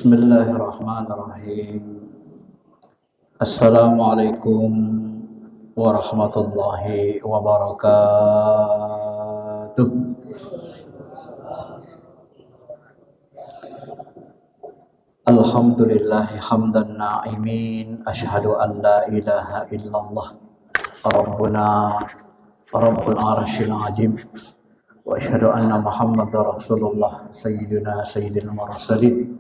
Bismillahirrahmanirrahim. Assalamualaikum warahmatullahi wabarakatuh. Alhamdulillahi hamdan na'imin. Ashhadu an la ilaha illallah Rabbuna Rabbul arshil azim. Wa ashhadu anna Muhammadar Rasulullah Sayyidina Sayyidil Mursalin.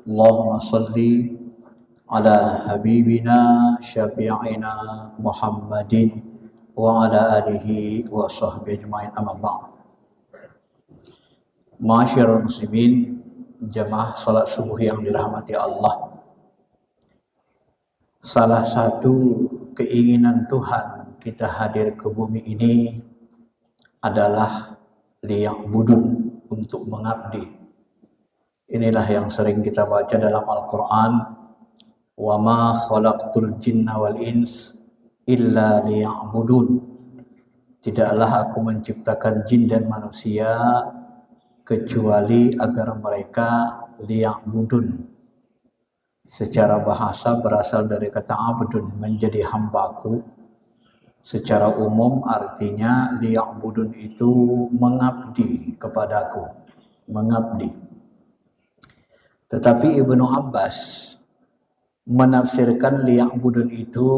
Allahumma salli ala habibina syafi'ina Muhammadin wa ala alihi wa sahbihi ajma'in, amma ba'd. Ma'asyiral muslimin, jamaah salat subuh yang dirahmati Allah. Salah satu keinginan Tuhan kita hadir ke bumi ini adalah liya'budun, untuk mengabdi. Inilah yang sering kita baca dalam Al-Quran. Wa ma khalaqtul jinna wal ins illa liya'budun. Tidaklah aku menciptakan jin dan manusia kecuali agar mereka liya'budun. Secara bahasa berasal dari kata abdun, menjadi hambaku. Secara umum artinya liya'budun itu mengabdi kepadaku, mengabdi. Tetapi Ibnu Abbas menafsirkan liya'budun itu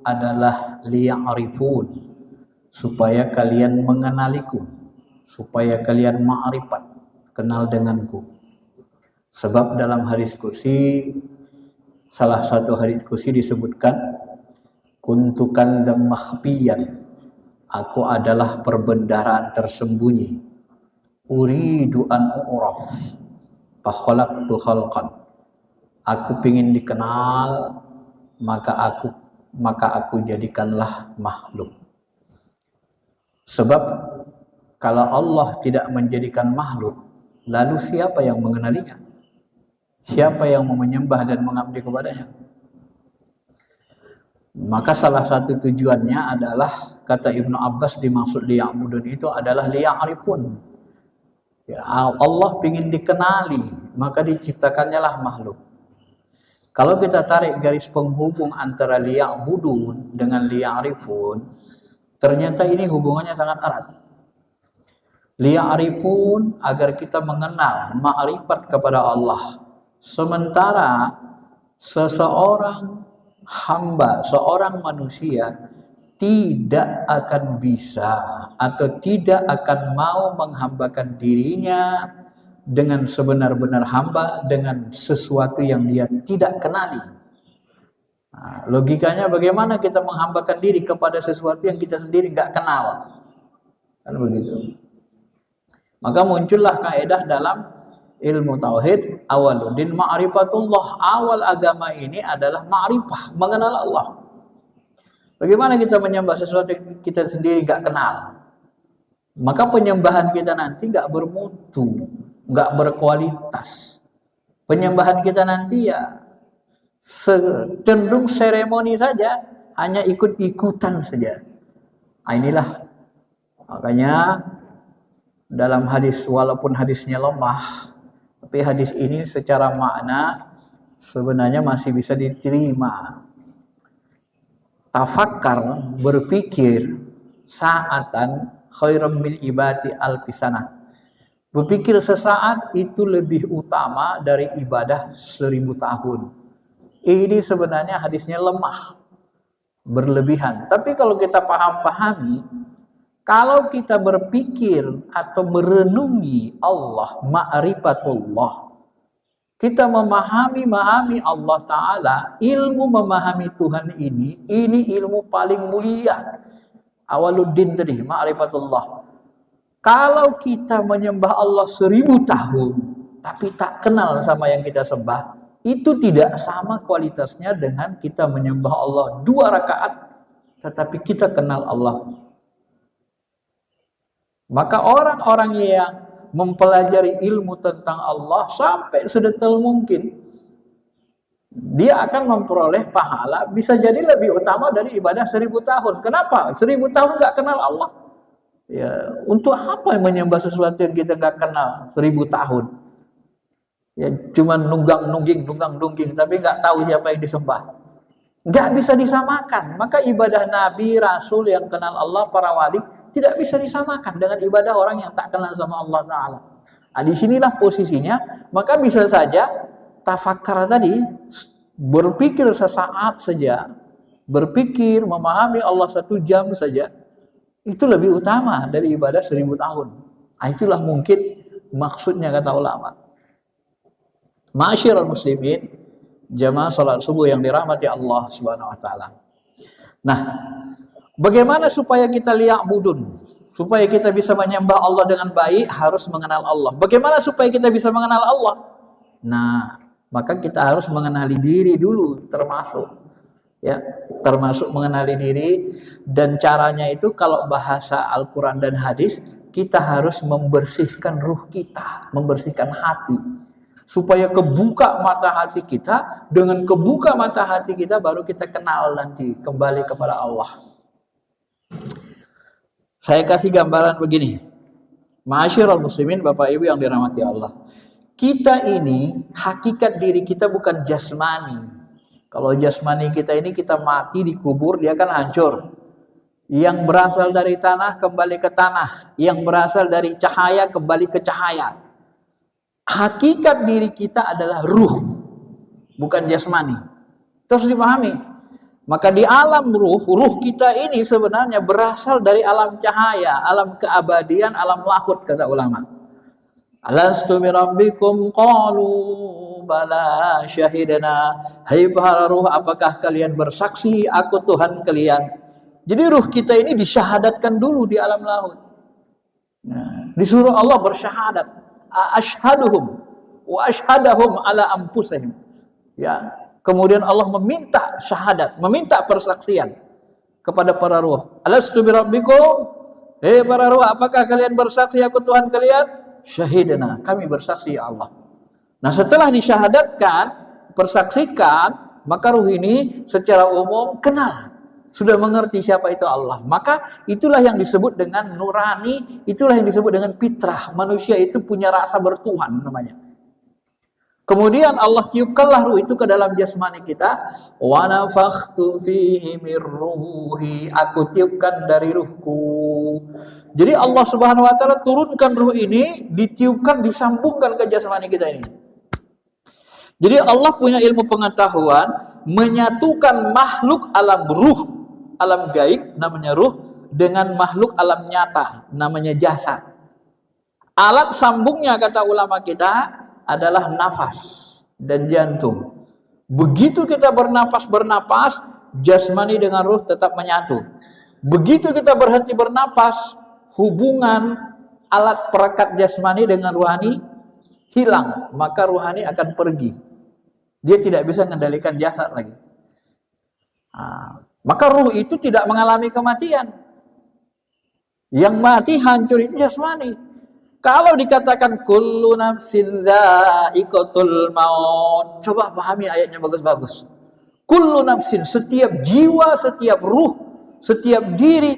adalah liya'rifun, supaya kalian mengenaliku, supaya kalian ma'rifat, kenal denganku. Sebab dalam hadis kursi, salah satu hadis kursi disebutkan, kuntu kanzam makhfiyan, aku adalah perbendaharaan tersembunyi, uridu an u'raf fa khalaqtu khalqan, aku ingin dikenal, maka aku jadikanlah makhluk. Sebab kalau Allah tidak menjadikan makhluk, lalu siapa yang mengenalinya? Siapa yang menyembah dan mengabdi kepadanya? Maka salah satu tujuannya adalah, kata Ibnu Abbas, dimaksud liya'budun itu adalah liya'rifun. Ya, Allah ingin dikenali, maka diciptakannya lah makhluk. Kalau kita tarik garis penghubung antara liya'budun dengan liya'rifun, ternyata ini hubungannya sangat erat. Liya'rifun agar kita mengenal, ma'rifat kepada Allah. Sementara seseorang hamba, seorang manusia tidak akan bisa atau tidak akan mau menghambakan dirinya dengan sebenar-benar hamba dengan sesuatu yang dia tidak kenali. Nah, logikanya bagaimana kita menghambakan diri kepada sesuatu yang kita sendiri nggak kenal? Kan begitu. Maka muncullah kaidah dalam ilmu tauhid, awaluddin ma'rifatullah. Awal agama ini adalah ma'rifah, mengenal Allah. Bagaimana kita menyembah sesuatu yang kita sendiri nggak kenal? Maka penyembahan kita nanti nggak bermutu, nggak berkualitas. Penyembahan kita nanti ya cenderung seremoni saja, hanya ikut-ikutan saja. Nah, inilah makanya dalam hadis, walaupun hadisnya lemah, tapi hadis ini secara makna sebenarnya masih bisa diterima. Tafakkar, berpikir, sa'atan khairam min ibati alfisanah. Berpikir sesaat itu lebih utama dari ibadah 1000 tahun. Ini sebenarnya hadisnya lemah, berlebihan. Tapi kalau kita pahami, kalau kita berpikir atau merenungi Allah, ma'rifatullah, kita memahami Allah Ta'ala, ilmu memahami Tuhan ini ilmu paling mulia. Awaluddin tadi, ma'rifatullah. Kalau kita menyembah Allah 1000 tahun, tapi tak kenal sama yang kita sembah, itu tidak sama kualitasnya dengan kita menyembah Allah 2 rakaat, tetapi kita kenal Allah. Maka orang-orang yang mempelajari ilmu tentang Allah sampai sedetail mungkin, dia akan memperoleh pahala bisa jadi lebih utama dari ibadah 1000 tahun. Kenapa? 1000 tahun nggak kenal Allah. Ya, untuk apa menyembah sesuatu yang kita nggak kenal 1000 tahun? Ya, cuma nunggang-nungging, tapi nggak tahu siapa yang disembah. Nggak bisa disamakan. Maka ibadah Nabi, Rasul yang kenal Allah, para wali, tidak bisa disamakan dengan ibadah orang yang tak kenal sama Allah Ta'ala. Nah, disinilah posisinya. Maka bisa saja tafakkar tadi, berpikir sesaat saja, berpikir memahami Allah 1 jam saja, itu lebih utama dari ibadah 1000 tahun. Nah, itulah mungkin maksudnya kata ulama. Ma'asyiral muslimin, jamaah salat subuh yang dirahmati Allah Subhanahu wa taala. Nah, bagaimana supaya kita liya'budun? Supaya kita bisa menyembah Allah dengan baik, harus mengenal Allah. Bagaimana supaya kita bisa mengenal Allah? Nah, maka kita harus mengenali diri dulu, termasuk mengenali diri. Dan caranya itu kalau bahasa Al-Quran dan hadis, kita harus membersihkan ruh kita, membersihkan hati, supaya kebuka mata hati kita. Dengan kebuka mata hati kita baru kita kenal nanti kembali kepada Allah. Saya kasih gambaran begini, ma'asyiral muslimin, Bapak Ibu yang dirahmati Allah. Kita ini, hakikat diri kita bukan jasmani. Kalau jasmani kita ini, kita mati dikubur, dia kan hancur. Yang berasal dari tanah kembali ke tanah, yang berasal dari cahaya kembali ke cahaya. Hakikat diri kita adalah ruh, bukan jasmani. Terus dipahami. Maka di alam ruh kita ini sebenarnya berasal dari alam cahaya, alam keabadian, alam lahut, kata ulama. Alastu bi rabbikum qalu bala syahidana. Hai para ruh, apakah kalian bersaksi aku Tuhan kalian? Jadi ruh kita ini disyahadatkan dulu di alam lahut. Nah, disuruh Allah bersyahadat. Ashhaduhum wa ashhadahum ala anfusihim. Ya, kemudian Allah meminta syahadat, meminta persaksian kepada para ruh. Alastu bi rabbikum? Hei para ruh, apakah kalian bersaksi aku Tuhan kalian? Syahidana, kami bersaksi ya Allah. Nah, setelah disyahadatkan, persaksikan, maka ruh ini secara umum kenal, sudah mengerti siapa itu Allah. Maka itulah yang disebut dengan nurani, itulah yang disebut dengan fitrah. Manusia itu punya rasa bertuhan namanya. Kemudian Allah tiupkanlah ruh itu ke dalam jasmani kita. Wa nafakhtu fihi mir ruhi, aku tiupkan dari ruhku. Jadi Allah Subhanahu wa taala turunkan ruh ini, ditiupkan, disambungkan ke jasmani kita ini. Jadi Allah punya ilmu pengetahuan menyatukan makhluk alam ruh, alam gaib namanya ruh, dengan makhluk alam nyata namanya jasad. Alat sambungnya kata ulama kita adalah nafas dan jantung. Begitu kita bernapas, jasmani dengan ruh tetap menyatu. Begitu kita berhenti bernapas, hubungan alat perekat jasmani dengan ruhani hilang, maka ruhani akan pergi. Dia tidak bisa mengendalikan jasad lagi. Maka ruh itu tidak mengalami kematian. Yang mati hancur itu jasmani. Kalau dikatakan kullu nafsin za'iqatul maut, coba pahami ayatnya bagus-bagus. Kullu nafsin, setiap jiwa, setiap ruh, setiap diri,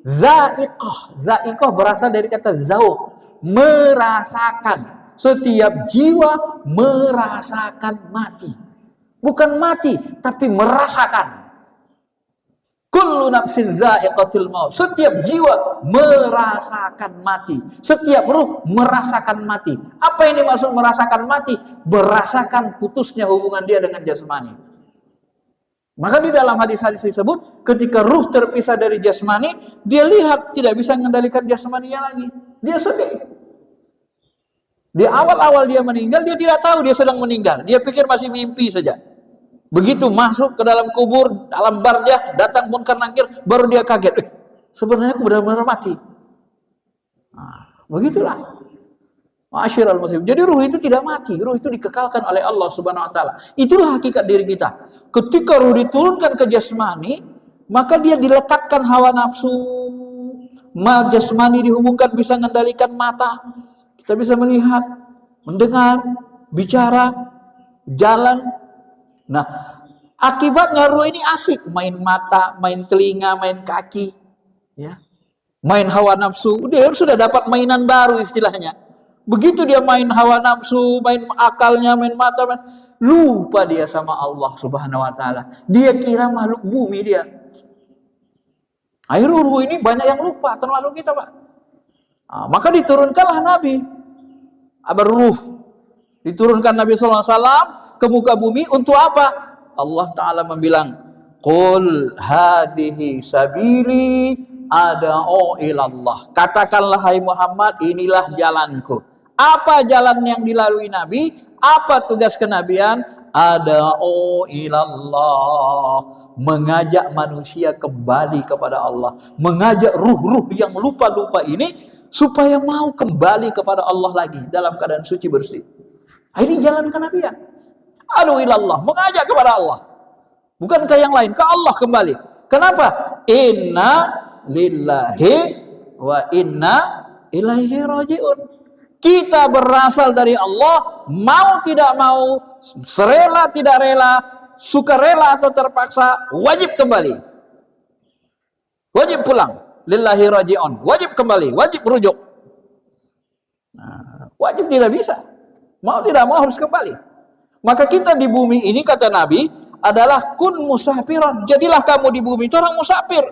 za'iqah. Za'iqah berasal dari kata zauq, merasakan. Setiap jiwa merasakan mati. Bukan mati, tapi merasakan. Kullu nafsin za'iqatul maut. Setiap jiwa merasakan mati. Setiap ruh merasakan mati. Apa yang dimaksud merasakan mati? Merasakan putusnya hubungan dia dengan jasmani. Maka di dalam hadis-hadis disebut, ketika ruh terpisah dari jasmani, dia lihat tidak bisa mengendalikan jasmaninya lagi. Dia sedih. Di awal-awal dia meninggal, dia tidak tahu dia sedang meninggal. Dia pikir masih mimpi saja. Begitu masuk ke dalam kubur, dalam barzah, datang munkar nakir, baru dia kaget. Sebenarnya aku benar-benar mati. Begitulah. Ma'asyiral muslim. Jadi ruh itu tidak mati, ruh itu dikekalkan oleh Allah Subhanahu wa taala. Itulah hakikat diri kita. Ketika ruh diturunkan ke jasmani, maka dia dilekatkan hawa nafsu. Jasmani dihubungkan bisa mengendalikan mata. Kita bisa melihat, mendengar, bicara, jalan. Nah, akibatnya ruh ini asik main mata, main telinga, main kaki, ya, main hawa nafsu. Dia sudah dapat mainan baru istilahnya. Begitu dia main hawa nafsu, main akalnya, main mata, lupa dia sama Allah Subhanahu wa taala. Dia kira makhluk bumi dia. Akhirnya ruh ini banyak yang lupa, termasuk kita, Pak. Maka diturunkanlah Nabi. Ruh. Diturunkan Nabi SAW ke muka bumi untuk apa? Allah Ta'ala membilang, Qul hadhihi sabili ada'u ilallah. Katakanlah hai Muhammad, inilah jalanku. Apa jalan yang dilalui Nabi? Apa tugas kenabian? Ada'u ilallah. Mengajak manusia kembali kepada Allah. Mengajak ruh-ruh yang lupa-lupa ini supaya mau kembali kepada Allah lagi dalam keadaan suci bersih. Ini jalan kenabian. Ada'u ilallah. Mengajak kepada Allah. Bukan ke yang lain, ke Allah kembali. Kenapa? Inna lillahi wa inna ilaihi raji'un. Kita berasal dari Allah, mau tidak mau, serela tidak rela, suka rela atau terpaksa, wajib kembali. Wajib pulang. Lillahi raji'un. Wajib kembali, wajib rujuk. Wajib tidak bisa. Mau tidak mau harus kembali. Maka kita di bumi ini, kata Nabi, adalah kun musafiran. Jadilah kamu di bumi itu orang musafir.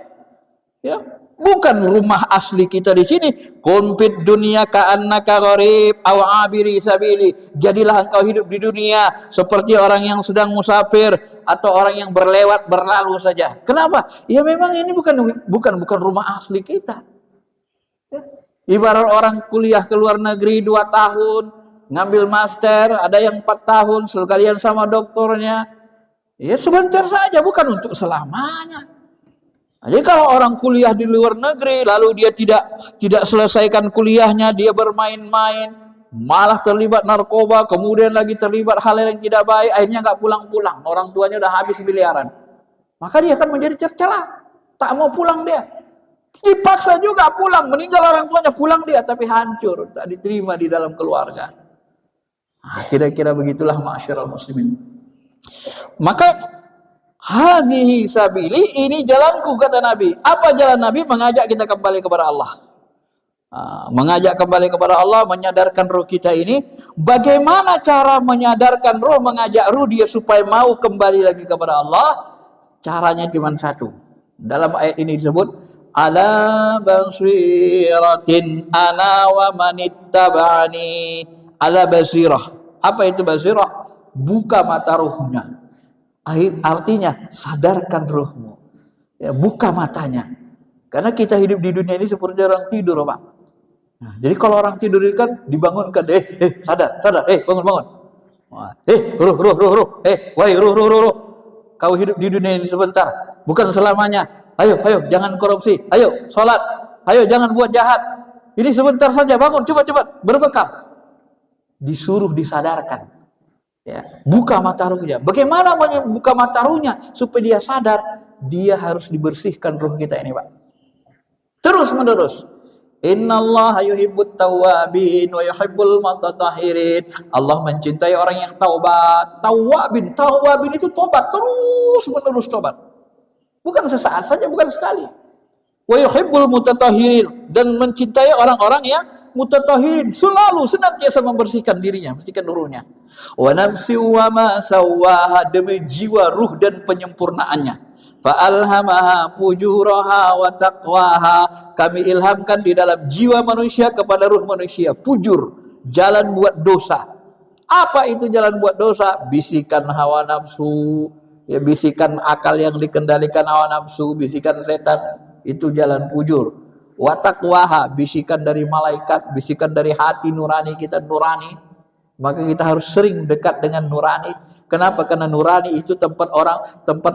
Ya, bukan rumah asli kita di sini. Kun fid dunya ka'annaka gharib aw abiri sabili. Jadilah engkau hidup di dunia seperti orang yang sedang musafir atau orang yang berlewat berlalu saja. Kenapa? Ya memang ini bukan rumah asli kita. Ya. Ibarat orang kuliah ke luar negeri 2 tahun, ngambil master, ada yang 4 tahun, sekalian sama doktornya. Ya sebentar saja, bukan untuk selamanya. Jadi kalau orang kuliah di luar negeri, lalu dia tidak selesaikan kuliahnya, dia bermain-main, malah terlibat narkoba, kemudian lagi terlibat hal yang tidak baik, akhirnya nggak pulang-pulang. Orang tuanya udah habis miliaran. Maka dia akan menjadi tercela. Tak mau pulang dia. Dipaksa juga pulang, meninggal orang tuanya, pulang dia, tapi hancur, tak diterima di dalam keluarga. Kira-kira begitulah ma'asyiral muslimin. Maka hadhihi sabili, ini jalanku, kata Nabi. Apa jalan Nabi? Mengajak kita kembali kepada Allah. Mengajak kembali kepada Allah, menyadarkan ruh kita ini. Bagaimana cara menyadarkan ruh, mengajak ruh dia supaya mau kembali lagi kepada Allah? Caranya cuma satu. Dalam ayat ini disebut ala basiratin ana wa manittaba'ani. Ala basirah. Apa itu basirah? Buka mata ruhnya. Artinya sadarkan ruhmu. Ya, buka matanya. Karena kita hidup di dunia ini seperti orang tidur, Pak. Nah, jadi kalau orang tidur itu kan dibangunkan, sadar, bangun. Ruh. Ruh. Kau hidup di dunia ini sebentar, bukan selamanya. Ayo, jangan korupsi. Ayo, sholat. Ayo, jangan buat jahat. Ini sebentar saja, bangun, cepat, berbekal. Disuruh disadarkan. Ya, buka mata ruhnya. Bagaimana buka mata ruhnya supaya dia sadar? Dia harus dibersihkan ruh kita ini, Pak. Terus menerus. Innallaha yuhibbut tawwabin wa yuhibbul mutatahhirin. Allah mencintai orang yang taubat. Tawwabin itu tobat, terus menerus tobat. Bukan sesaat saja, bukan sekali. Wa yuhibbul mutatahhirin, dan mencintai orang-orang yang mutatahhirin, selalu senantiasa membersihkan dirinya, membersihkan ruhnya. Wa nafsi wa ma sawwaha, demi jiwa, ruh dan penyempurnaannya. Fa alhamaha fujuraha wa taqwaha, kami ilhamkan di dalam jiwa manusia kepada ruh manusia fujur, jalan buat dosa. Apa itu jalan buat dosa? Bisikan hawa nafsu, ya, bisikan akal yang dikendalikan hawa nafsu, bisikan setan, itu jalan fujur. Wa taqwaha, bisikan dari malaikat, bisikan dari hati nurani kita, nurani. Maka kita harus sering dekat dengan nurani. Kenapa? Karena nurani itu tempat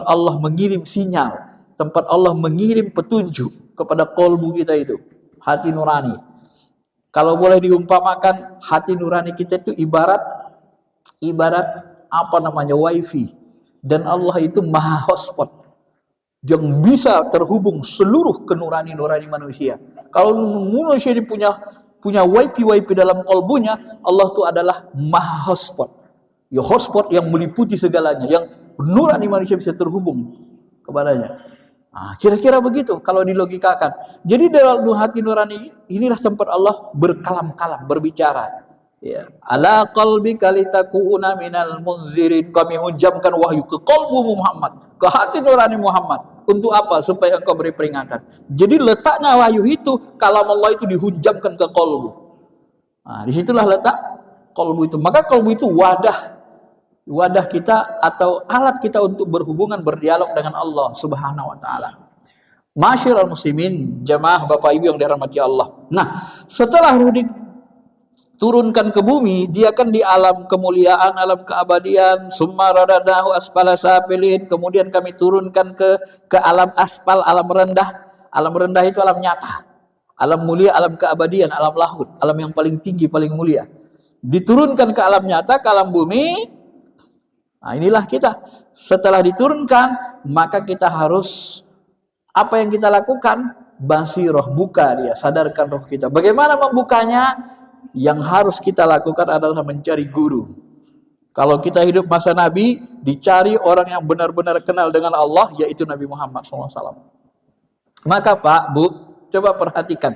Allah mengirim sinyal, tempat Allah mengirim petunjuk kepada kolbu kita itu, hati nurani. Kalau boleh diumpamakan, hati nurani kita itu ibarat wifi, dan Allah itu maha hotspot yang bisa terhubung seluruh ke nurani-nurani manusia. Kalau manusia ini punya wifi dalam kolbunya, Allah itu adalah maha hotspot. Ya, hotspot yang meliputi segalanya, yang nurani manusia bisa terhubung kepadanya. Kira-kira begitu kalau dilogikakan. Jadi dalam hati nurani inilah tempat Allah berkalam-kalam, berbicara. Ya, ala qalbika litakuna minal munzirin. Kami hujamkan wahyu ke kalbu Muhammad, ke hati nurani Muhammad. Untuk apa? Supaya engkau beri peringatan. Jadi letaknya wahyu itu, kalam Allah itu dihujamkan ke kalbu. Nah, disitulah letak kalbu itu. Maka kalbu itu wadah kita atau alat kita untuk berhubungan, berdialog dengan Allah Subhanahu wa taala. Masyiral muslimin, jamaah Bapak Ibu yang dirahmati Allah. Nah, setelah ruh diturunkan ke bumi, dia kan di alam kemuliaan, alam keabadian, summa radadahu asfala safilin, kemudian kami turunkan ke alam asfal, alam rendah. Alam rendah itu alam nyata. Alam mulia, alam keabadian, alam lahud, alam yang paling tinggi, paling mulia. Diturunkan ke alam nyata, ke alam bumi. Nah, inilah kita. Setelah diturunkan, maka kita harus, apa yang kita lakukan? Basiroh, buka dia, sadarkan roh kita. Bagaimana membukanya? Yang harus kita lakukan adalah mencari guru. Kalau kita hidup masa Nabi, dicari orang yang benar-benar kenal dengan Allah, yaitu Nabi Muhammad SAW. Maka Pak, Bu, coba perhatikan.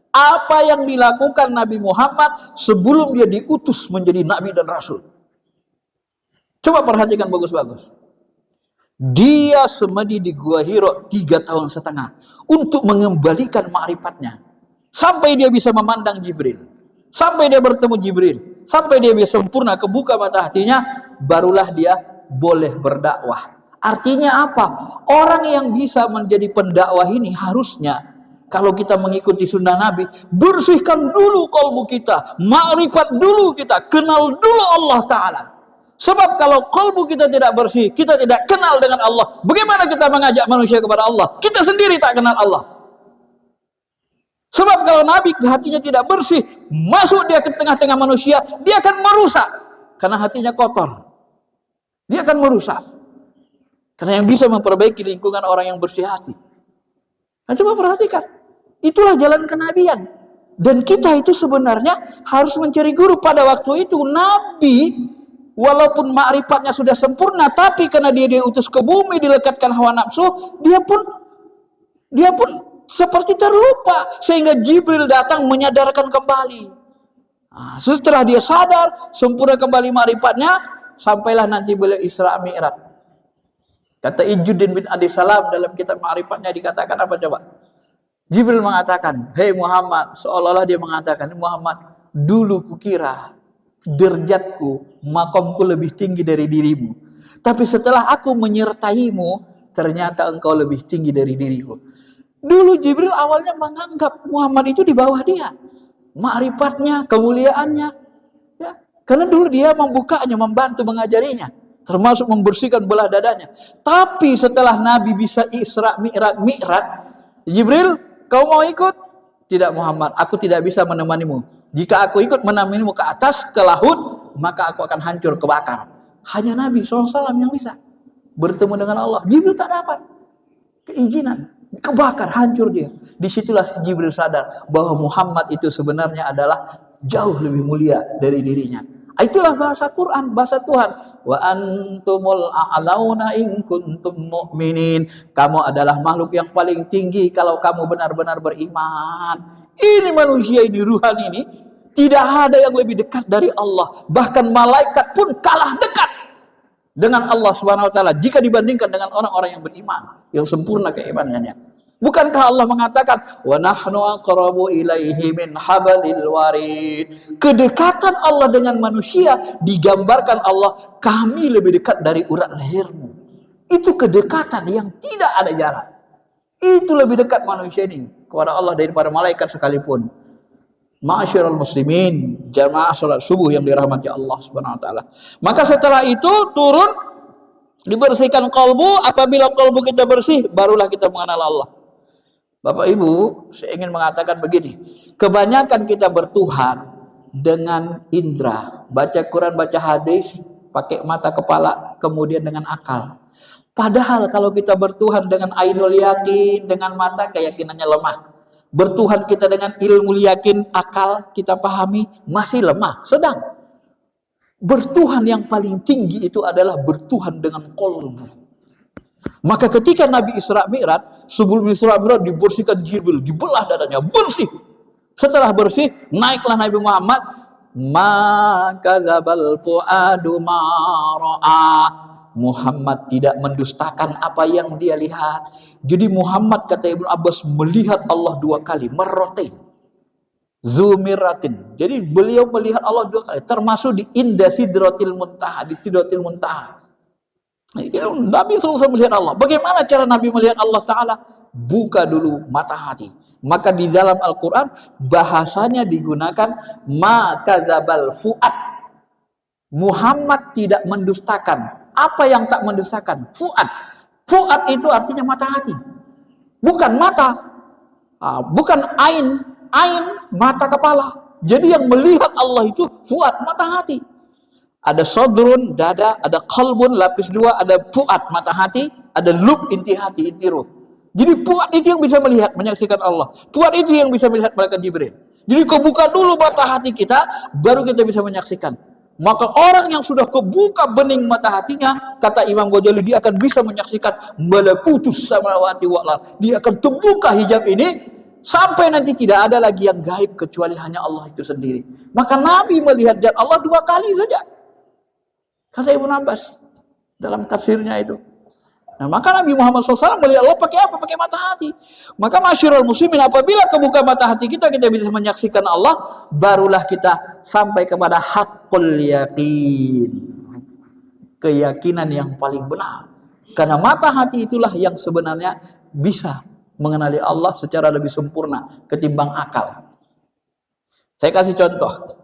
Apa yang dilakukan Nabi Muhammad sebelum dia diutus menjadi Nabi dan Rasul? Coba perhatikan bagus-bagus. Dia semedi di Gua Hiro 3,5 tahun untuk mengembalikan ma'rifatnya. Sampai dia bisa memandang Jibril. Sampai dia bertemu Jibril. Sampai dia bisa sempurna kebuka mata hatinya. Barulah dia boleh berdakwah. Artinya apa? Orang yang bisa menjadi pendakwah ini harusnya, kalau kita mengikuti sunnah Nabi, bersihkan dulu kalbu kita. Ma'rifat dulu kita. Kenal dulu Allah Ta'ala. Sebab kalau kalbu kita tidak bersih, kita tidak kenal dengan Allah, bagaimana kita mengajak manusia kepada Allah? Kita sendiri tak kenal Allah. Sebab kalau Nabi hatinya tidak bersih, masuk dia ke tengah-tengah manusia, dia akan merusak. Karena hatinya kotor. Dia akan merusak. Karena yang bisa memperbaiki lingkungan orang yang bersih hati. Nah, coba perhatikan. Itulah jalan kenabian. Dan kita itu sebenarnya harus mencari guru. Pada waktu itu Nabi, walaupun ma'rifatnya sudah sempurna, tapi karena dia diutus ke bumi, dilekatkan hawa nafsu, dia pun seperti terlupa, sehingga Jibril datang menyadarkan kembali. Nah, setelah dia sadar, sempurna kembali ma'rifatnya, sampailah nanti beliau Isra Mi'raj. Kata Izzuddin bin Adi Salam dalam kitab Ma'rifatnya dikatakan apa coba? Jibril mengatakan, "Hei Muhammad," seolah-olah dia mengatakan, "Muhammad, dulu kukira derajatku, makomku lebih tinggi dari dirimu. Tapi setelah aku menyertaimu, ternyata engkau lebih tinggi dari diriku." Dulu Jibril awalnya menganggap Muhammad itu di bawah dia. Ma'rifatnya, kemuliaannya. Ya, karena dulu dia membukanya, membantu mengajarinya. Termasuk membersihkan belah dadanya. Tapi setelah Nabi bisa Isra Mi'raj, Jibril, kau mau ikut? Tidak Muhammad, aku tidak bisa menemanimu. Jika aku ikut menemanimu ke atas, ke laut, maka aku akan hancur, kebakar. Hanya Nabi SAW yang bisa bertemu dengan Allah. Jibril tak dapat keizinan, kebakar, hancur dia. Disitulah Jibril sadar bahwa Muhammad itu sebenarnya adalah jauh lebih mulia dari dirinya. Itulah bahasa Quran, bahasa Tuhan. Wa antumul a'launa in kuntum mu'minin. Kamu adalah makhluk yang paling tinggi kalau kamu benar-benar beriman. Ini manusia ini, ruhan ini, tidak ada yang lebih dekat dari Allah. Bahkan malaikat pun kalah dekat dengan Allah Subhanahu wa taala jika dibandingkan dengan orang-orang yang beriman, yang sempurna keimanannya. Bukankah Allah mengatakan, "Wa nahnu aqrabu ilaihi min hablil warid." Kedekatan Allah dengan manusia digambarkan Allah, kami lebih dekat dari urat lehermu. Itu kedekatan yang tidak ada jarak. Itu lebih dekat manusia ini kepada Allah daripada malaikat sekalipun. Ma'asyiral muslimin, jamaah salat subuh yang dirahmati Allah Subhanahu wa taala. Maka setelah itu turun, dibersihkan kalbu. Apabila kalbu kita bersih, barulah kita mengenal Allah. Bapak Ibu, saya ingin mengatakan begini. Kebanyakan kita bertuhan dengan indera. Baca Quran, baca hadis, pakai mata kepala, kemudian dengan akal. Padahal kalau kita bertuhan dengan ainul yakin, dengan mata, keyakinannya lemah. Bertuhan kita dengan ilmu yakin, akal, kita pahami, masih lemah, sedang. Bertuhan yang paling tinggi itu adalah bertuhan dengan qalbu. Maka ketika Nabi Isra Mi'raj, sebelum Isra Mi'raj dibersihkan Jibril, dibelah dadanya, bersih. Setelah bersih, naiklah Nabi Muhammad, Ma kadzabal fuadu ma ra'a. Muhammad tidak mendustakan apa yang dia lihat. Jadi Muhammad, kata Ibnu Abbas, melihat Allah 2 kali, marratain, zumiratin. Jadi beliau melihat Allah 2 kali, termasuk di inda sidratil muntaha, di sidratil muntaha. Nabi SAW melihat Allah. Bagaimana cara Nabi melihat Allah Ta'ala? Buka dulu mata hati. Maka di dalam Al-Quran bahasanya digunakan ma kadzabal fuad. Muhammad tidak mendustakan. Apa yang tak mendustakan? Fuad. Fuad itu artinya mata hati, bukan mata, bukan ain. Ain mata kepala. Jadi yang melihat Allah itu fuad, mata hati. Ada sodrun, dada, ada qalbun, lapis 2, ada fuad, mata hati, ada lub, inti hati, inti ruh. Jadi fuad itu yang bisa melihat, menyaksikan Allah. Fuad itu yang bisa melihat malaikat Jibril. Jadi kau buka dulu mata hati kita, baru kita bisa menyaksikan. Maka orang yang sudah kebuka bening mata hatinya, kata Imam Ghazali, dia akan bisa menyaksikan malakutus samawati wal ardh. Dia akan terbuka hijab ini sampai nanti tidak ada lagi yang gaib kecuali hanya Allah itu sendiri. Maka Nabi melihat zat Allah 2 kali saja, kata Ibnu Abbas dalam tafsirnya itu. Nah, maka Nabi Muhammad SAW melihat Allah pakai apa? Pakai mata hati. Maka masyarul muslimin, apabila kebuka mata hati kita, kita bisa menyaksikan Allah, barulah kita sampai kepada haqqul yaqin, keyakinan yang paling benar. Karena mata hati itulah yang sebenarnya bisa mengenali Allah secara lebih sempurna ketimbang akal. Saya kasih contoh.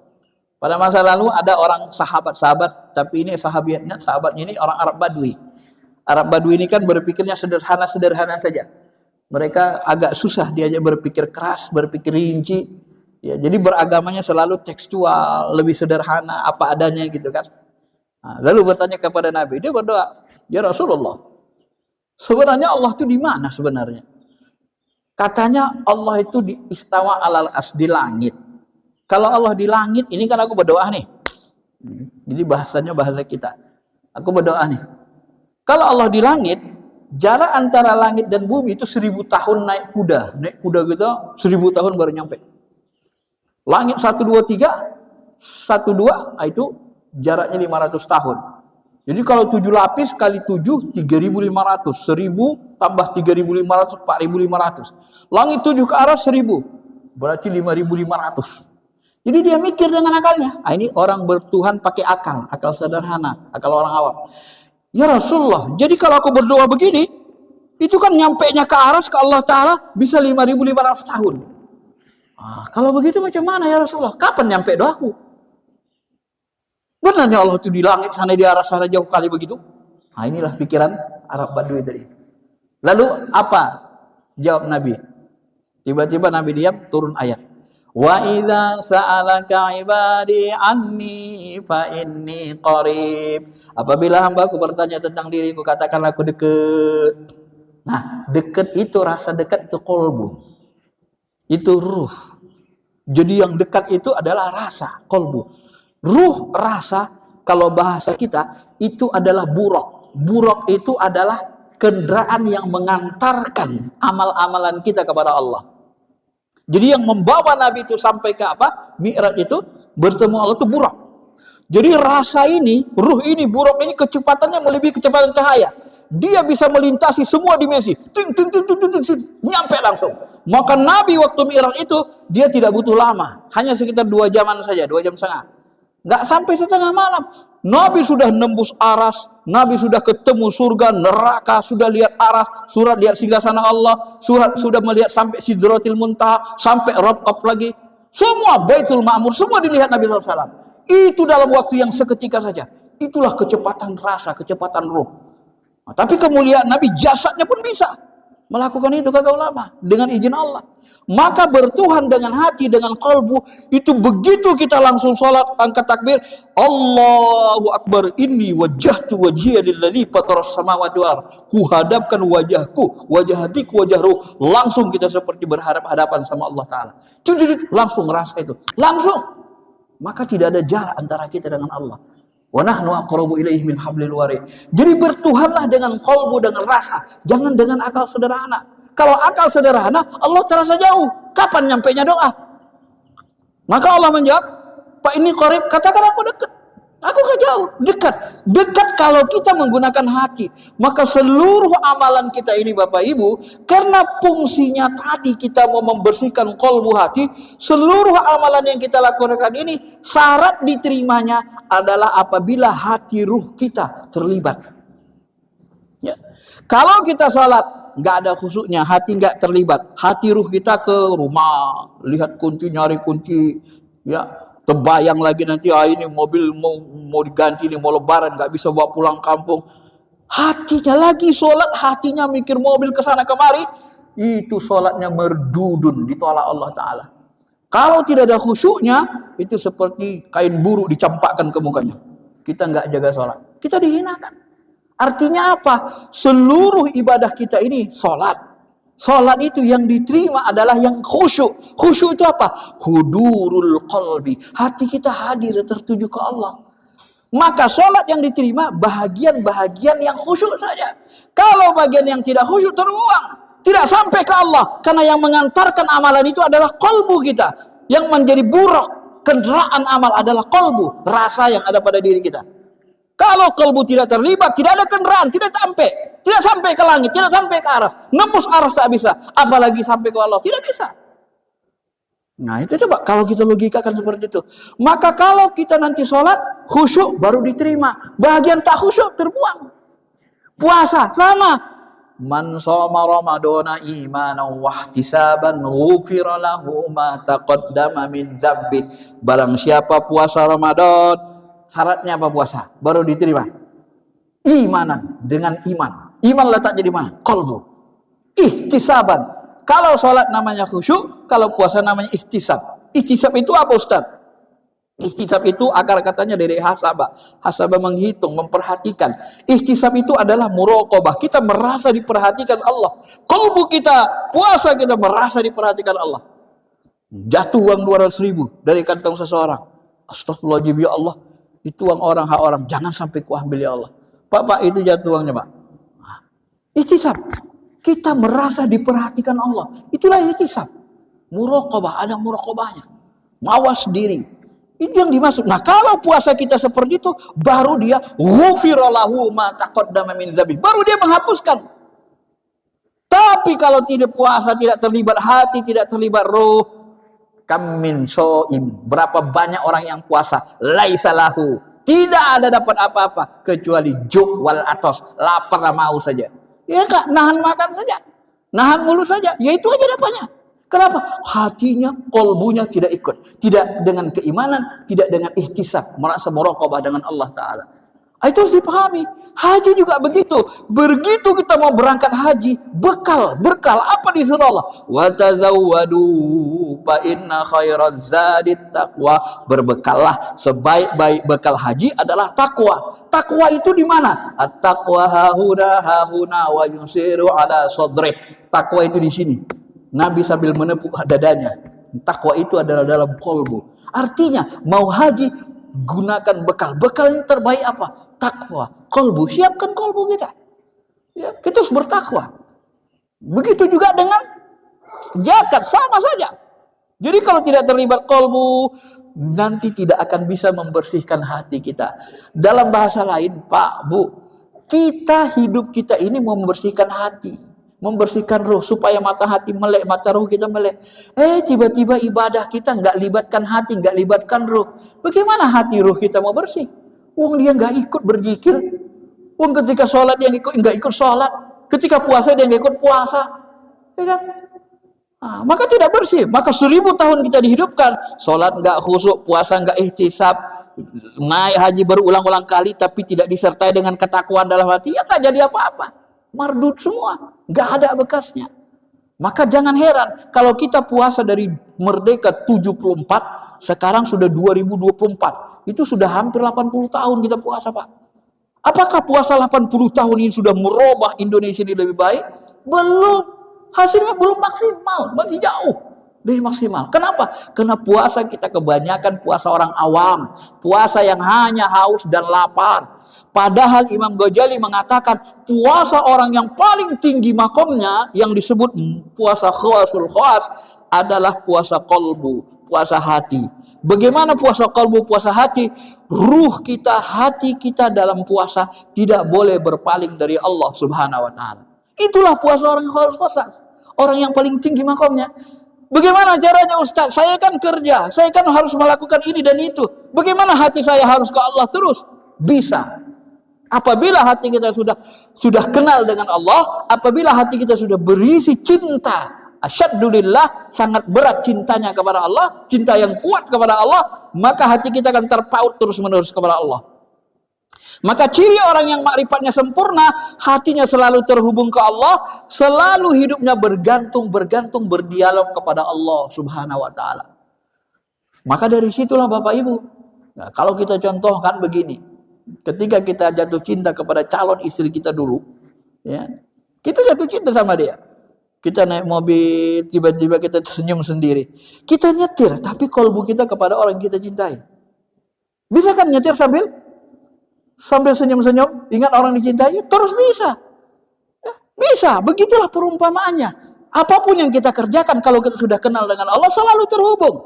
Pada masa lalu ada orang sahabat-sahabat, tapi ini sahabatnya ini orang Arab Badui. Arab Badui ini kan berpikirnya sederhana saja. Mereka agak susah diajak berpikir keras, berpikir rinci. Ya, jadi beragamanya selalu tekstual, lebih sederhana, apa adanya gitu kan. Nah, lalu bertanya kepada Nabi, dia berdoa, ya Rasulullah, sebenarnya Allah itu di mana sebenarnya? Katanya Allah itu di istawa alal ars, di langit. Kalau Allah di langit, ini kan aku berdoa nih. Jadi bahasanya bahasa kita. Aku berdoa nih. Kalau Allah di langit, jarak antara langit dan bumi itu 1000 tahun naik kuda. Naik kuda gitu, 1000 tahun baru nyampe. Langit 1, 2, 3, 1, 2, itu jaraknya 500 tahun. Jadi kalau 7 lapis kali 7, 3.500. 1000 tambah 3.500, 4.500. Langit 7 ke arah 1000, berarti 5.500. Jadi dia mikir dengan akalnya. Nah, ini orang bertuhan pakai akal, akal sederhana, akal orang awam. Ya Rasulullah, jadi kalau aku berdoa begini, itu kan nyampenya ke aras ke Allah Ta'ala bisa 5.500 tahun. Kalau begitu macam mana ya Rasulullah? Kapan nyampe doaku? Benarnya Allah itu di langit sana, di aras sana jauh kali begitu? Nah, inilah pikiran Arab Badui tadi. Lalu apa jawab Nabi? Tiba-tiba Nabi diam, turun ayat. Wa idza sa'alaka ibadi anni fa inni qarib. Apabila hambaku bertanya tentang diriku, katakanlah aku dekat. Nah, dekat itu, rasa dekat itu qalbu. Itu ruh. Jadi yang dekat itu adalah rasa, qalbu. Ruh, rasa, kalau bahasa kita itu adalah buraq. Buraq itu adalah kendaraan yang mengantarkan amal-amalan kita kepada Allah. Jadi yang membawa Nabi itu sampai ke apa? Mi'raj itu bertemu Allah itu buraq. Jadi rasa ini, ruh ini, buraq ini kecepatannya melebihi kecepatan cahaya. Dia bisa melintasi semua dimensi. Nyampe langsung. Maka Nabi waktu Mi'raj itu dia tidak butuh lama, hanya sekitar 2 jaman saja, 2 jam setengah. Nggak sampai setengah malam. Nabi sudah nembus aras, Nabi sudah ketemu surga, neraka, sudah lihat aras, surat lihat singgasana Allah, sudah melihat sampai Sidratil Muntaha, sampai Rabb lagi. Semua Baitul Ma'mur, semua dilihat Nabi SAW. Itu dalam waktu yang seketika saja. Itulah kecepatan rasa, kecepatan ruh. Nah, tapi kemuliaan Nabi, jasadnya pun bisa melakukan itu, kata ulama, dengan izin Allah. Maka bertuhan dengan hati, dengan kalbu, itu begitu kita langsung sholat, angkat takbir, Allahu Akbar, inni wajjahtu wajhiya lilladzi fataras samawati wal ardh. Ku hadapkan wajahku, wajah hatiku, wajah ruh, langsung kita seperti berhadap-hadapan sama Allah Ta'ala. Langsung rasa itu, langsung. Maka tidak ada jarak antara kita dengan Allah. Wa nahnu aqrabu ilaihi min hablil warid. Jadi bertuhanlah dengan kalbu, dengan rasa, jangan dengan akal sederhana. Kalau akal sederhana, Allah terasa jauh. Kapan nyampainya doa? Maka Allah menjawab, Pak ini qarib, katakan aku dekat. Aku gak jauh, dekat. Dekat kalau kita menggunakan hati. Maka seluruh amalan kita ini Bapak Ibu, karena fungsinya tadi kita mau membersihkan kolbu hati, seluruh amalan yang kita lakukan ini, syarat diterimanya adalah apabila hati ruh kita terlibat. Ya. Kalau kita sholat, nggak ada khusyuknya, hati nggak terlibat, hati ruh kita ke rumah, lihat kunci, nyari kunci, ya. Terbayang lagi nanti ini mobil mau diganti nih, mau lebaran nggak bisa bawa pulang kampung. Hatinya lagi sholat, hatinya mikir mobil kesana kemari, itu sholatnya merdudun, ditolak Allah Ta'ala. Kalau tidak ada khusyuknya, itu seperti kain buruk dicampakkan ke mukanya. Kita nggak jaga sholat, kita dihinakan. Artinya apa? Seluruh ibadah kita ini sholat. Salat itu yang diterima adalah yang khusyuk. Khusyuk itu apa? Hudurul qalbi. Hati kita hadir tertuju ke Allah. Maka salat yang diterima bahagian-bahagian yang khusyuk saja. Kalau bagian yang tidak khusyuk terbuang, tidak sampai ke Allah. Karena yang mengantarkan amalan itu adalah qalbu kita. Yang menjadi buruk kendaraan amal adalah qalbu, rasa yang ada pada diri kita. Kalau kalbu tidak terlibat, tidak ada kendaraan, tidak sampai ke langit, tidak sampai ke aras, nembus aras tak bisa, apalagi sampai ke Allah, tidak bisa. Nah itu coba kalau kita logikakan seperti itu. Maka kalau kita nanti sholat, khusyuk baru diterima, bagian tak khusyuk terbuang. Puasa sama. Man shoma ramadana imanan wa ihtisaban ghufira lahu ma taqaddama min dzambi. Barang siapa puasa Ramadan, syaratnya apa puasa? Baru diterima. Imanan, dengan iman. Iman letak jadi mana? Qalbu. Ihtisaban. Kalau sholat namanya khusyuk, kalau puasa namanya ihtisab. Ihtisab itu apa Ustaz? Ihtisab itu akar katanya dari hasabah. Hasabah menghitung, memperhatikan. Ihtisab itu adalah muraqabah. Kita merasa diperhatikan Allah. Qalbu kita, puasa kita merasa diperhatikan Allah. Jatuh uang 200.000 dari kantong seseorang. Astagfirullahaladzim ya Allah. Itu uang orang, hak orang. Jangan sampai kuambil ya Allah. Pak, itu jatuh uangnya Pak. Ihtisab. Kita merasa diperhatikan Allah. Itulah ihtisab. Muraqabah, ada muraqabahnya. Mawas diri. Itu yang dimaksud. Nah kalau puasa kita seperti itu, baru dia ghufira lahu ma taqaddama min dzambi. Baru dia menghapuskan. Tapi kalau tidak puasa, tidak terlibat hati, tidak terlibat roh, kam min shaim, berapa banyak orang yang puasa, laisa lahu, tidak ada dapat apa-apa kecuali ju' wal atos, lapar dan mau saja. Ya enggak, nahan makan saja, nahan mulut saja, ya itu aja dapatnya. Kenapa? Hatinya, kolbunya tidak ikut, tidak dengan keimanan, tidak dengan ihtisab, merasa muraqabah dengan Allah Ta'ala. Itu harus dipahami. Haji juga begitu. Begitu kita mau berangkat haji, bekal apa disuruh Allah? Wa tazawwadu fa inna khairaz zadit taqwa. Berbekallah, sebaik-baik bekal haji adalah takwa. Takwa itu di mana? At-taqwa hahuna wa yusiru ala sadrih. Takwa itu di sini. Nabi sambil menepuk dadanya. Takwa itu adalah dalam kolbu. Artinya mau haji, gunakan bekal. Bekal yang terbaik apa? Takwa. Kolbu, siapkan kolbu kita. Ya, kita harus bertakwa. Begitu juga dengan zakat, sama saja. Jadi kalau tidak terlibat kolbu, nanti tidak akan bisa membersihkan hati kita. Dalam bahasa lain, Pak, Bu, hidup kita ini mau membersihkan hati, membersihkan ruh, supaya mata hati melek, mata ruh kita melek. Tiba-tiba ibadah kita nggak libatkan hati, nggak libatkan ruh. Bagaimana hati ruh kita mau bersih? Wong dia nggak ikut berzikir. Wong ketika sholat dia nggak ikut sholat. Ketika puasa dia nggak ikut puasa. Ya kan? Maka tidak bersih. Maka 1000 tahun kita dihidupkan, sholat nggak khusyuk, puasa nggak ihtisab, naik haji berulang-ulang kali tapi tidak disertai dengan ketakwaan dalam hati, ya nggak jadi apa-apa. Mardut semua, nggak ada bekasnya. Maka jangan heran kalau kita puasa dari merdeka 74, sekarang sudah 2024. Itu sudah hampir 80 tahun kita puasa, Pak. Apakah puasa 80 tahun ini sudah merubah Indonesia ini lebih baik? Belum. Hasilnya belum maksimal, masih jauh dari maksimal. Kenapa? Karena puasa kita kebanyakan puasa orang awam, puasa yang hanya haus dan lapar. Padahal Imam Ghazali mengatakan puasa orang yang paling tinggi makomnya, yang disebut puasa khawasul khawas, adalah puasa kolbu, puasa hati. Bagaimana puasa kalbu, puasa hati? Ruh kita, hati kita dalam puasa tidak boleh berpaling dari Allah Subhanahu wa taala. Itulah puasa orang yang harus puasa. Orang yang paling tinggi makamnya. Bagaimana caranya Ustaz? Saya kan kerja, saya kan harus melakukan ini dan itu. Bagaimana hati saya harus ke Allah terus? Bisa. Apabila hati kita sudah kenal dengan Allah, apabila hati kita sudah berisi cinta, asyadulillah, sangat berat cintanya kepada Allah, cinta yang kuat kepada Allah, maka hati kita akan terpaut terus-menerus kepada Allah. Maka ciri orang yang makrifatnya sempurna, hatinya selalu terhubung ke Allah, selalu hidupnya bergantung berdialog kepada Allah Subhanahu wa taala. Maka dari situlah Bapak Ibu, nah, kalau kita contohkan begini, ketika kita jatuh cinta kepada calon istri kita dulu, ya, kita jatuh cinta sama dia. Kita naik mobil, tiba-tiba kita senyum sendiri. Kita nyetir, tapi kalbu kita kepada orang yang kita cintai. Bisa kan nyetir sambil senyum-senyum, ingat orang dicintai? Terus bisa. Ya, bisa, begitulah perumpamaannya. Apapun yang kita kerjakan, kalau kita sudah kenal dengan Allah, selalu terhubung.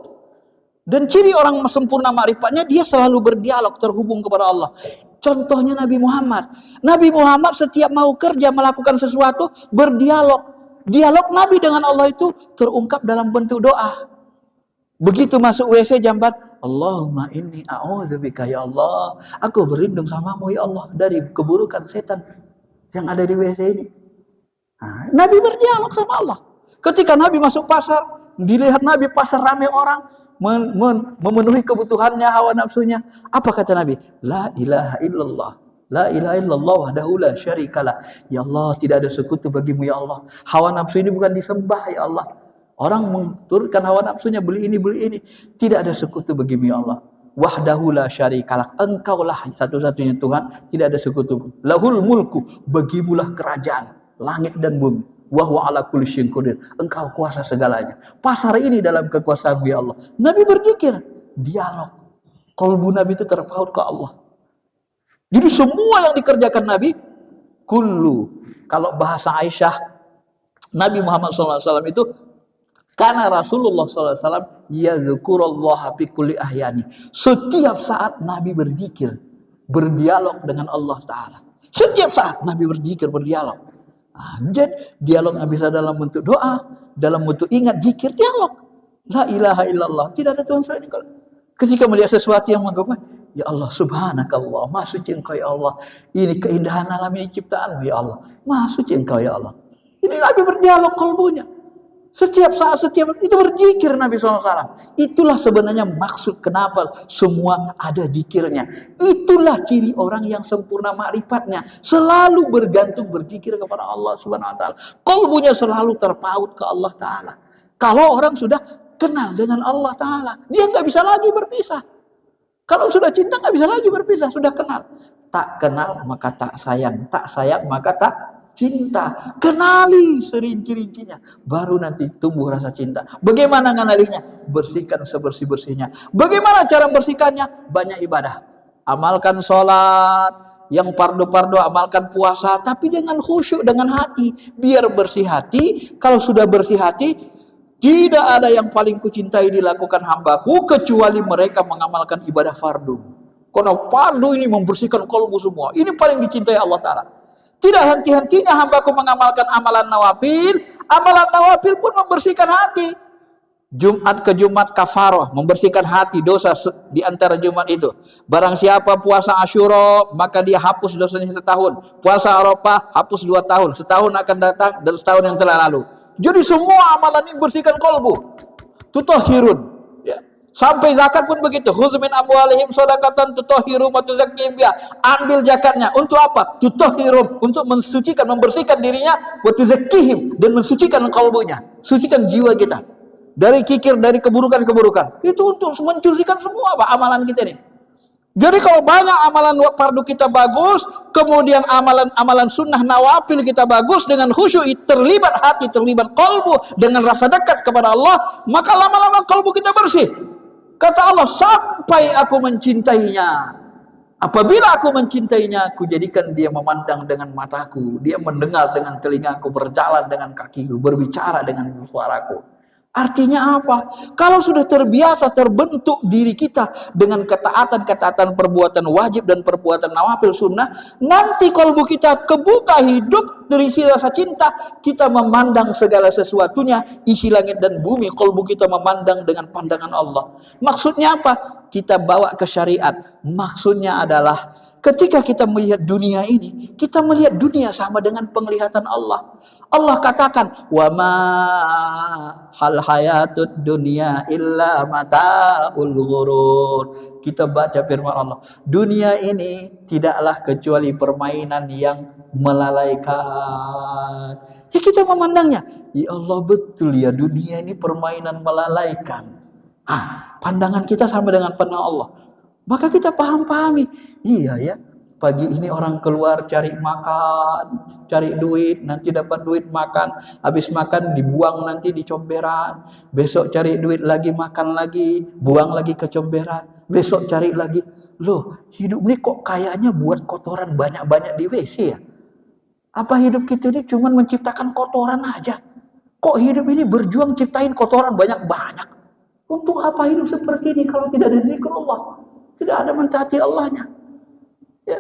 Dan ciri orang sempurna makrifatnya, dia selalu berdialog, terhubung kepada Allah. Contohnya Nabi Muhammad. Nabi Muhammad setiap mau kerja, melakukan sesuatu, berdialog. Dialog Nabi dengan Allah itu terungkap dalam bentuk doa. Begitu masuk WC jambat, Allahumma inni a'udzubika ya Allah. Aku berlindung samamu ya Allah dari keburukan setan yang ada di WC ini. Nah, Nabi berdialog sama Allah. Ketika Nabi masuk pasar, dilihat Nabi pasar ramai orang, memenuhi kebutuhannya, hawa nafsunya. Apa kata Nabi? La ilaha illallah. La ilaha illallah wahdahu la syarikalah. Ya Allah, tidak ada sekutu bagimu ya Allah. Hawa nafsu ini bukan disembah ya Allah. Orang menturunkan hawa nafsunya, beli ini. Tidak ada sekutu bagimu ya Allah. Wahdahu la syarikalah. Engkaulah satu-satunya Tuhan, tidak ada sekutu. Lahul mulku, bagimulah kerajaan langit dan bumi. Wa huwa ala kulli syai'in qadir. Engkau kuasa segalanya. Pasar ini dalam kekuasaan ya Allah. Nabi berzikir, dialog. Kalbu Nabi itu terpaut ke Allah. Jadi semua yang dikerjakan Nabi, kullu. Kalau bahasa Aisyah, Nabi Muhammad SAW itu, karena Rasulullah SAW, yazkurullaha fi kulli ahyani. Setiap saat Nabi berzikir, berdialog dengan Allah Ta'ala. Setiap saat Nabi berzikir, berdialog. Jadi dialog Nabi bisa dalam bentuk doa, dalam bentuk ingat, zikir, dialog. La ilaha illallah, tidak ada Tuhan selain Engkau. Ketika melihat sesuatu yang mengagumkan, ya Allah, subhanakallah, maha suci Engkau ya Allah. Ini keindahan alam, ini ciptaan ya Allah. Maha suci Engkau ya Allah. Ini Nabi berdialog kalbunya. Setiap saat, itu berzikir Nabi SAW. Itulah sebenarnya maksud kenapa semua ada zikirnya. Itulah ciri orang yang sempurna makrifatnya. Selalu bergantung berzikir kepada Allah Subhanahu wa taala. Kalbunya selalu terpaut ke Allah Ta'ala. Kalau orang sudah kenal dengan Allah Ta'ala, dia nggak bisa lagi berpisah. Kalau sudah cinta nggak bisa lagi berpisah, sudah kenal. Tak kenal maka tak sayang maka tak cinta. Kenali serinci-rincinya, baru nanti tumbuh rasa cinta. Bagaimana mengenalinya? Bersihkan sebersih-bersihnya. Bagaimana cara membersihkannya? Banyak ibadah. Amalkan sholat, yang pardu-pardu, amalkan puasa, tapi dengan khusyuk, dengan hati. Biar bersih hati. Kalau sudah bersih hati, tidak ada yang paling kucintai dilakukan hambaku kecuali mereka mengamalkan ibadah fardu. Karena fardu ini membersihkan kalbu semua. Ini paling dicintai Allah Ta'ala. Tidak henti-hentinya hambaku mengamalkan amalan nawafil. Amalan nawafil pun membersihkan hati. Jumat ke Jumat kafarah, membersihkan hati, dosa di antara Jumat itu. Barang siapa puasa Asyura, maka dia hapus dosanya setahun. Puasa Arafah, hapus 2 tahun. Setahun akan datang dan setahun yang telah lalu. Jadi semua amalan ini bersihkan kalbu. Tutahhirun. Ya. Sampai zakat pun begitu. Khudz min amwalihim shadaqatan tutahhirum wa tuzakkihim biha. Ambil zakatnya untuk apa? Tutahhirum, untuk mensucikan, membersihkan dirinya, wa tuzakkihim, dan mensucikan kalbunya, sucikan jiwa kita dari kikir, dari keburukan-keburukan. Itu untuk mensucikan semua apa amalan kita ini. Jadi kalau banyak amalan fardu kita bagus, kemudian amalan sunnah nawafil kita bagus, dengan khusyuk, terlibat hati, terlibat kalbu, dengan rasa dekat kepada Allah, maka lama-lama kalbu kita bersih. Kata Allah, sampai aku mencintainya. Apabila aku mencintainya, aku jadikan dia memandang dengan mataku, dia mendengar dengan telingaku, berjalan dengan kakiku, berbicara dengan suaraku. Artinya apa? Kalau sudah terbiasa terbentuk diri kita dengan ketaatan-ketaatan perbuatan wajib dan perbuatan nawafil sunnah, nanti kalbu kita kebuka hidup terisi rasa cinta, kita memandang segala sesuatunya, isi langit dan bumi, kalbu kita memandang dengan pandangan Allah. Maksudnya apa? Kita bawa ke syariat. Maksudnya adalah ketika kita melihat dunia ini, kita melihat dunia sama dengan penglihatan Allah. Allah katakan, "Wa ma hal hayatud dunya illa mataul ghurur." Kita baca firman Allah, dunia ini tidaklah kecuali permainan yang melalaikan. Ya kita memandangnya, ya Allah betul ya dunia ini permainan melalaikan. Pandangan kita sama dengan pandangan Allah. Maka kita pahami, iya ya, pagi ini orang keluar cari makan, cari duit, nanti dapat duit makan, habis makan dibuang nanti di comberan, besok cari duit lagi, makan lagi, buang lagi ke comberan, besok cari lagi. Loh, hidup ini kok kayaknya buat kotoran banyak-banyak di WC ya? Apa hidup kita ini cuma menciptakan kotoran aja? Kok hidup ini berjuang ciptain kotoran banyak-banyak? Untuk apa hidup seperti ini kalau tidak ada zikrullah? Tidak ada mentaati Allahnya. Ya.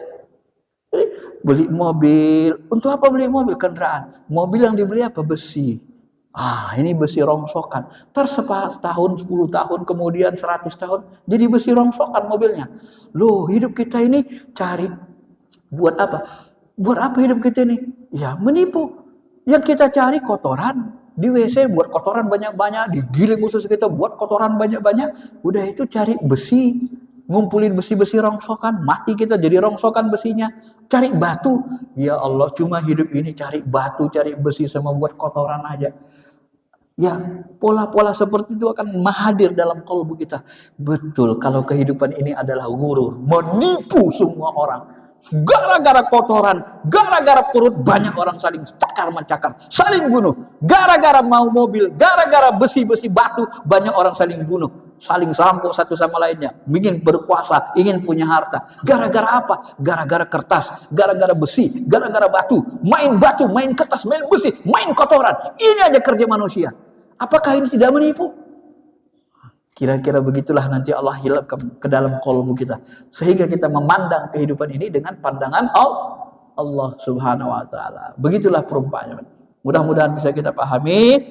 Jadi, beli mobil. Untuk apa beli mobil? Kendaraan. Mobil yang dibeli apa? Besi. Ini besi rongsokan. Setahun, 10 tahun, kemudian 100 tahun. Jadi besi rongsokan mobilnya. Loh, hidup kita ini cari. Buat apa? Buat apa hidup kita ini? Ya, menipu. Yang kita cari kotoran. Di WC buat kotoran banyak-banyak. Digiling usus kita buat kotoran banyak-banyak. Udah itu cari besi. Ngumpulin besi-besi rongsokan, mati kita jadi rongsokan besinya. Cari batu, ya Allah cuma hidup ini cari batu, cari besi sama buat kotoran aja. Ya pola-pola seperti itu akan hadir dalam kalbu kita. Betul kalau kehidupan ini adalah gurur, menipu semua orang. Gara-gara kotoran, gara-gara perut banyak orang saling cakar-mencakar, saling bunuh. Gara-gara mau mobil, gara-gara besi-besi batu banyak orang saling bunuh, saling serampok satu sama lainnya, ingin berkuasa, ingin punya harta. Gara-gara apa? Gara-gara kertas, gara-gara besi, gara-gara batu, main kertas, main besi, main kotoran. Ini aja kerja manusia. Apakah ini tidak menipu? Kira-kira begitulah nanti Allah hilap ke dalam kalbu kita. Sehingga kita memandang kehidupan ini dengan pandangan Allah subhanahu wa ta'ala. Begitulah perumpamaan. Mudah-mudahan bisa kita pahami.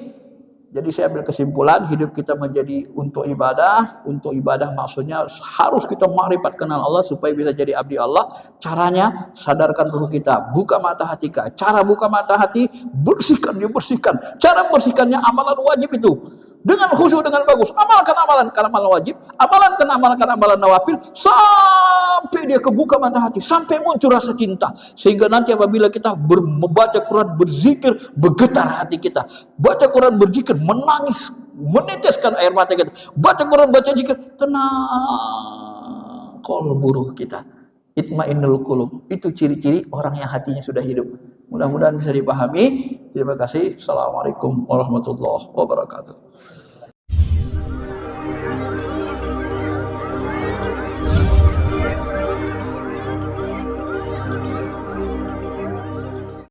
Jadi saya ambil kesimpulan, hidup kita menjadi untuk ibadah. Untuk ibadah maksudnya harus kita makrifat kenal Allah supaya bisa jadi abdi Allah. Caranya sadarkan ruh kita, buka mata hati kita. Cara buka mata hati, bersihkan. Cara bersihkannya amalan wajib itu. Dengan khusyuk, dengan bagus, amalkan amalan wajib, amalkan amalan nawafil, sampai dia kebuka mata hati, sampai muncul rasa cinta, sehingga nanti apabila kita membaca Quran, berzikir, bergetar hati kita, baca Quran, berzikir, menangis, meneteskan air mata kita, baca Quran, baca zikir, tenang qalbu ruh kita, itmainnul qulub. Itu ciri-ciri orang yang hatinya sudah hidup. Mudah-mudahan bisa dipahami. Terima kasih. Assalamualaikum warahmatullahi wabarakatuh.